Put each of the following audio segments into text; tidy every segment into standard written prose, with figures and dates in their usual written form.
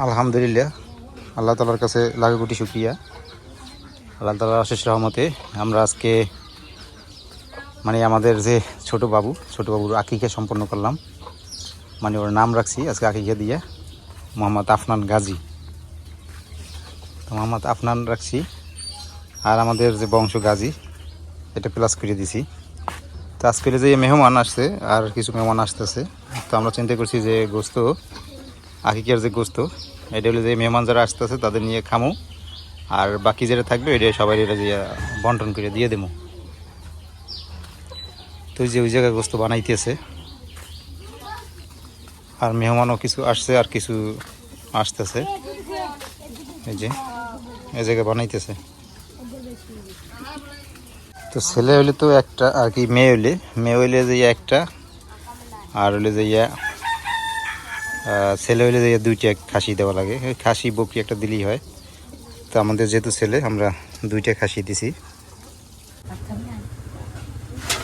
আলহামদুলিল্লাহ, আল্লাহ তালার কাছে লাখো কোটি শুকরিয়া। আল্লাহ তালার অশেষ রহমতে আমরা আজকে মানে আমাদের যে ছোট বাবুর আকিকা সম্পন্ন করলাম। মানে ওর নাম রাখছি আজকে আকিকা দিয়ে মোহাম্মদ আফনান গাজী। তো মোহাম্মদ আফনান রাখছি, আর আমাদের যে বংশ গাজী এটা প্লাস করে দিছি। তো আজকে যে মেহমান আসছে আর কিছু মেহমান আসতেছে, তো আমরা চিন্তা করছি যে গোস্ত আকিকার যে গোস্ত এটা হলে যে মেহমান যারা আসতেছে তাদের নিয়ে খামো, আর বাকি যেটা থাকবে এটা সবাই এটা যে বন্টন করে দিয়ে দেবো। তো যে ওই জায়গায় গোস্ত বানাইতেছে, আর মেহমানও কিছু আসছে আর কিছু আসতেছে। এই যে এই জায়গায় বানাইতেছে। তো ছেলে হইলে তো একটা, আর কি মেয়ে হইলে যে একটা, আর হইলে যে ছেলে হইলে যে দুইটা খাসি দেওয়া লাগে। খাসি বকরি একটা দিলেই হয়। তো আমাদের যেহেতু ছেলে, আমরা দুইটা খাসি দিছি।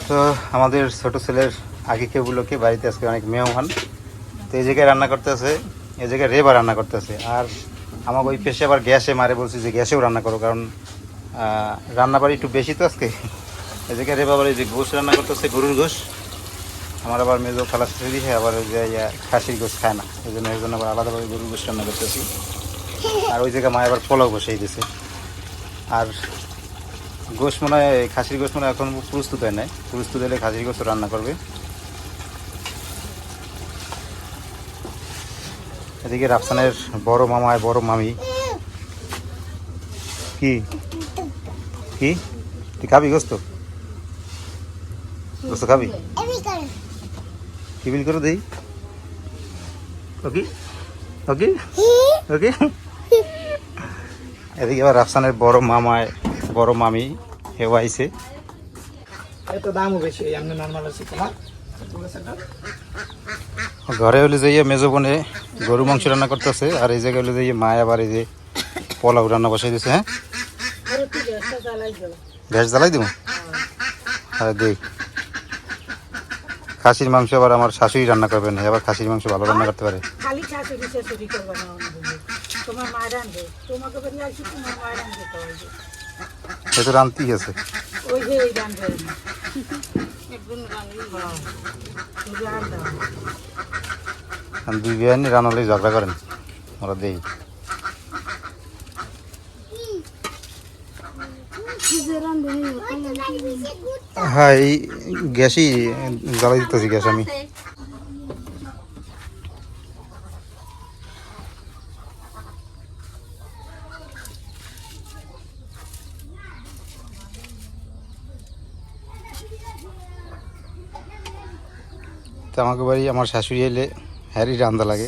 তো আমাদের ছোট ছেলের আকিকাগুলোকে বাড়িতে আজকে অনেক মেহমান। তো এই জায়গায় রান্না করতেছে, এই জায়গায় রেবা রান্না করতেছে। আর আমাকে ওই পেশে আবার গ্যাসে মারে, বলছি যে গ্যাসেও রান্না করো, কারণ রান্না বাড়ি একটু বেশি তো আজকে। এই জায়গায় রেবা বাড়ি যে গোশ রান্না করতেছে, গরুর গোশ। আমার আবার মেজো খালাস তৈরি হয়, আবার ওই যে খাসির গোশ খায় না, এই জন্য আবার আলাদাভাবে গরুর গোশ রান্না করতেছি। আর ওই জায়গায় মা আবার পোলাও বসিয়ে দিয়েছে। আর গোশ মনে হয়, খাসির গোশ মনে হয় এখন প্রস্তুত হয় নাই, প্রস্তুত হলে খাসির গোশ রান্না করবে। এদিকে রাফসানের বড় মামায় বড় মামি। কি কি তুই খাবি গোস্ত? গোস্ত খাবি? কি বিল করে দেই? ওকে ওকে ওকে। এদিকে আবার রাফসানের বড় মামায় বড় মামি হেও আইছে। ঘরে হলে যাইয়া মেজো বোনে গরু মাংস রান্না করতেছে, আর এই জায়গায় হলে যাইয়া মায় আবার এই যে পোলাও রান্না বসাই দিছে। হ্যাঁ, গ্যাস জ্বালাই দিব। হ্যাঁ দেখ, খাসির মাংস আবার আমার শাশুড়ি রান্না করবেন, আবার খাসির মাংস ভালো রান্না করতে পারে। সে তো রান্তি আছে। দুই বিয়ানি রান্নালে ঝগড়া করেন ওরা দেই। হ্যাঁ, এই গ্যাসই জ্বালাই দিতেছি, গ্যাস আমি। তো আমাকে বাড়ি আমার শাশুড়ি এলে হ্যারই রান্না লাগে,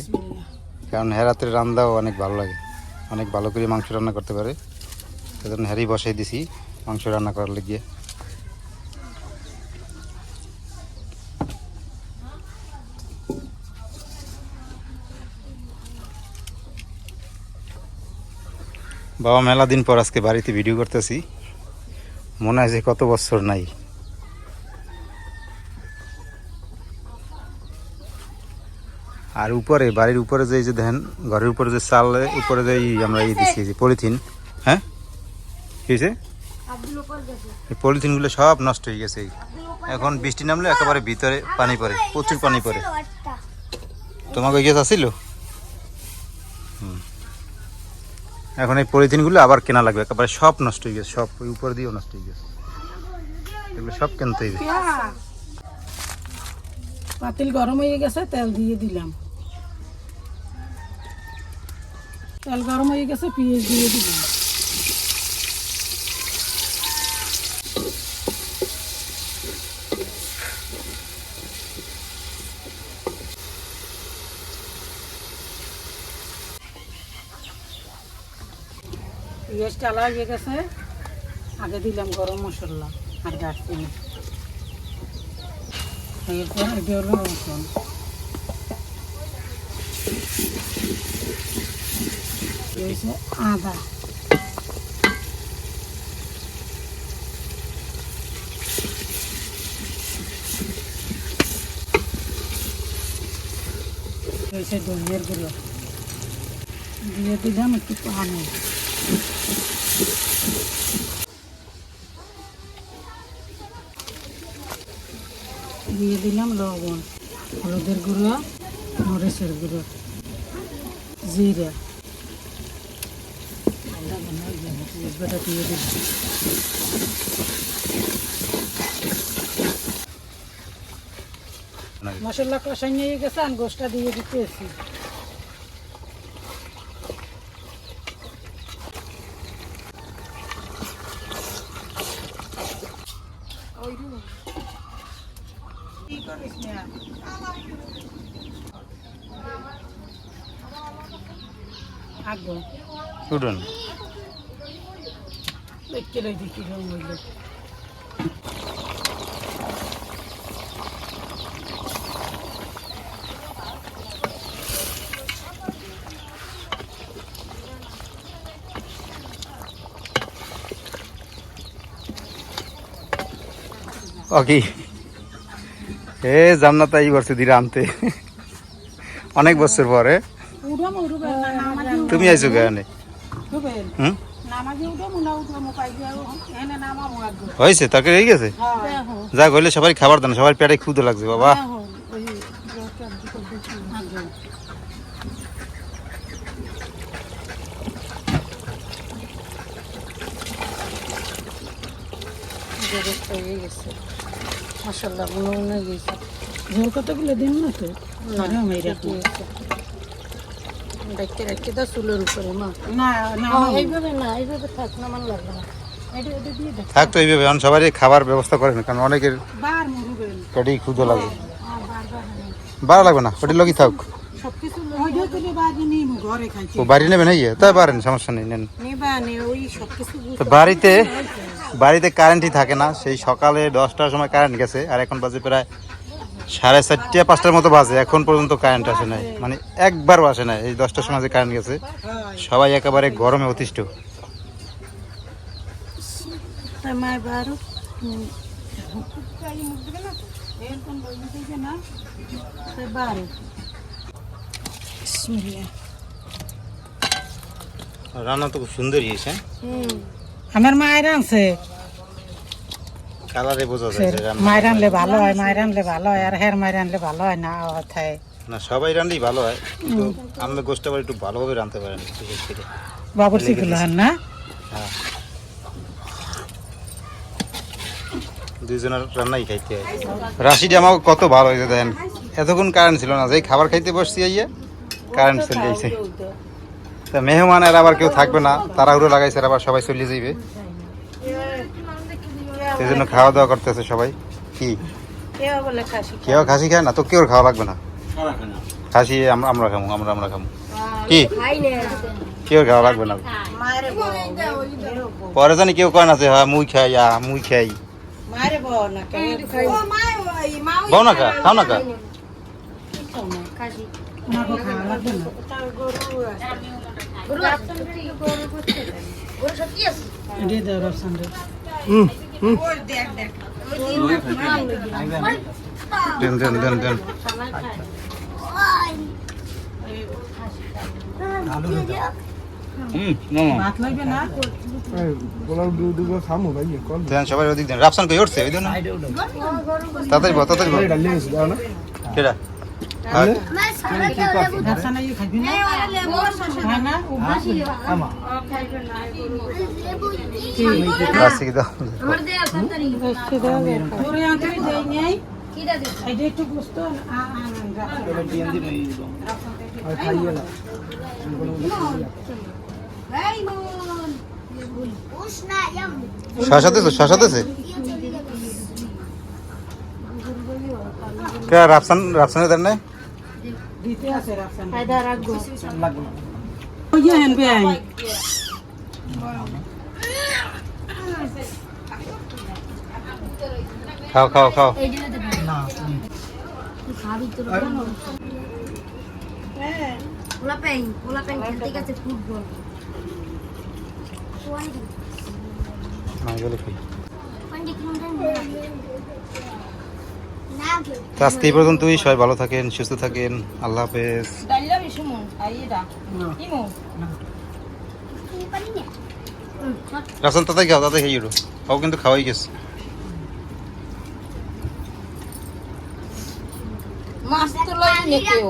কারণ হ্যার হাতের রান্নাও অনেক ভালো লাগে, অনেক ভালো করে মাংস রান্না করতে পারে। সেজন্য হ্যারি বসাই দিছি মাংস রান্না করার লেগে। বাবা মেলা দিন পর আজকে বাড়িতে ভিডিও করতেছি, মনে হয় যে কত বছর নাই। আর উপরে বাড়ির উপরে যে দেখেন, ঘরের উপরে যে চাল উপরে যে আমরা দিচ্ছি যে পলিথিন। হ্যাঁ, কি হয়েছে? এই পলিথিনগুলো সব নষ্ট হয়ে গেছে। এখন বৃষ্টি নামলে একেবারে ভিতরে পানি পড়ে, প্রচুর পানি পড়ে। তোমাকে ওই গ্যাস আসছিল? এখন এই পলিথিনগুলো আবার কেনা লাগবে, একেবারে সব নষ্ট হয়ে গেছে, সব ওই উপর দিয়েও নষ্ট হয়ে গেছে, এগুলো সব কিনতে হবে। পাতিল গরম হয়ে গেছে, তেল দিয়ে দিলাম। তেল গরম হয়ে গেছে, পেঁয়াজ দিয়ে দিলাম। পেঁয়াজটা লাগিয়ে গেছে, আগে দিলাম গরম মশলা আর দারচিনি, এরপর এটা হলো রসুন, আদা, ধনিয়ার গুঁড়ো, দিয়ে দিলাম একটু পানি, দিয়ে দিলাম লবণ, হলুদের গুঁড়ো, মরিচের গুঁড়ো, জিরা, বেটা দিয়ে দিলাম। মশলা কষাই নিয়ে গেছে, আমি গোষ্ঠটা দিয়ে দিতেছি। কি করিস না? আগো উঠুন। দেখতে লাগি কি রকম হইলো। ওকে এ জান্নাত এই বছর ধীরে আনতে অনেক বছর পরে উড়াম উড়বে না, নামাজি তুমি আইছো কেন? উড়বে। হুম, নামাজি উড়াম না উড়াম পাই যাও, এনে নামামু আগো। হয়েছে তাকে হয়ে গেছে। হ্যাঁ দেখো যা হইলে সবাই খাবার দেন, সবার পেটে ক্ষুদে লাগছে বাবা। দেখো ওই রোটা দিতে আগো। গরুটা হয়ে গেছে, মশলা মনে গেছে। ঝোল কতগুলো দিন না তো? না এইরকম দেখতে রাখতে দাও চুলের উপরে মা। না না এইভাবে না, এইভাবে থাক না, মান লাগবে না। এটা এটা দিয়ে দেখ। থাক তো এইভাবে, এখন সবারই খাবার ব্যবস্থা করেন, কারণ অনেকের বার মুরুবেন। পেটেই ক্ষুদে লাগে। বার বাড়া লাগবে না, ওটি লগি থাক। সবকিছু ওইটা তুলে বাজি নিই ঘরে খাইতে। ও বাড়ি নেবেন, এই তাই পারেন, সমস্যা নেই, নেন। নেবা নে ওই সবকিছু তো বাড়িতে কারেন্টই থাকে না, সেই সকালে 10টার সময় কারেন্ট গেছে, আর এখন বাজে প্রায় 4:30 5টার মতো বাজে, এখন পর্যন্ত কারেন্ট আসে নাই, মানে একবারও আসে নাই। এই 10টার সময় যে কারেন্ট গেছে, সবাই একেবারে গরমে অতিষ্ঠ। মায়ের বারো এরকম বলি থেকে না বারো। রান্না তো খুব সুন্দর হয়েছে, আমার মায়ের আনছে, কালারে বোঝা যায় যে রান্না। মায়ের আনলে ভালো হয়, মায়ের আনলে ভালো হয়, আর হের মায়ের আনলে ভালো হয় না অথায়। না সবাই রান্নাই ভালো হয়, কিন্তু আমি গোষ্ঠটা আবার একটু ভালোভাবে রাঁধতে পারেন বিশেষ করে। বাবুর শিখলো হন না। হ্যাঁ, দুইজনের রান্নাই খাইতে হয়। রাশিটা আমাকে কত ভালো হয়েছে দেখেন, এতক্ষণ কারেন্ট ছিল না, যেই খাবার খাইতে বসছি আইয়া কারেন্ট চলে যাইছে। তা মেহমান আর আবার কেউ থাকবে না, তাড়াহুড়ো লাগাইছে, আর আবার সবাই চলে যাইবে, সেই জন্য খাওয়া দাওয়া করতেছে সবাই। কি কেউ খাসি খায় না তো, কেউ খাওয়া লাগবে না, খাসি আমরা খামো, আমরা খামো। কি কেউ খাওয়া লাগবে না, পরে জানি কেউ কয় না যে হ্যাঁ মুই খাই, মুই খাই। বউ না খা, খাও না খা। দেন দেন দেন দেন। দেন সবাই ওদিক দেন। রাফসান কই উঠছে? ওই দেন তাড়াতাড়ি বল, তাড়াতাড়ি বল। কেডা? রাশি দাও। শাসাতেছে, শাসাতেছে। কে রাফসানের দেন নাই? খাও খাও খাও। তো আজকে এই পর্যন্তই, সবাই ভালো থাকেন, সুস্থ থাকেন, আল্লাহ হাফেজ। ডালিয়া বেশি মন আইডা ইমো রাসন তাতে খাও, তাতে খাই ও কিন্তু খাওয়াই গেছে। মাছ তো লই নে কেউ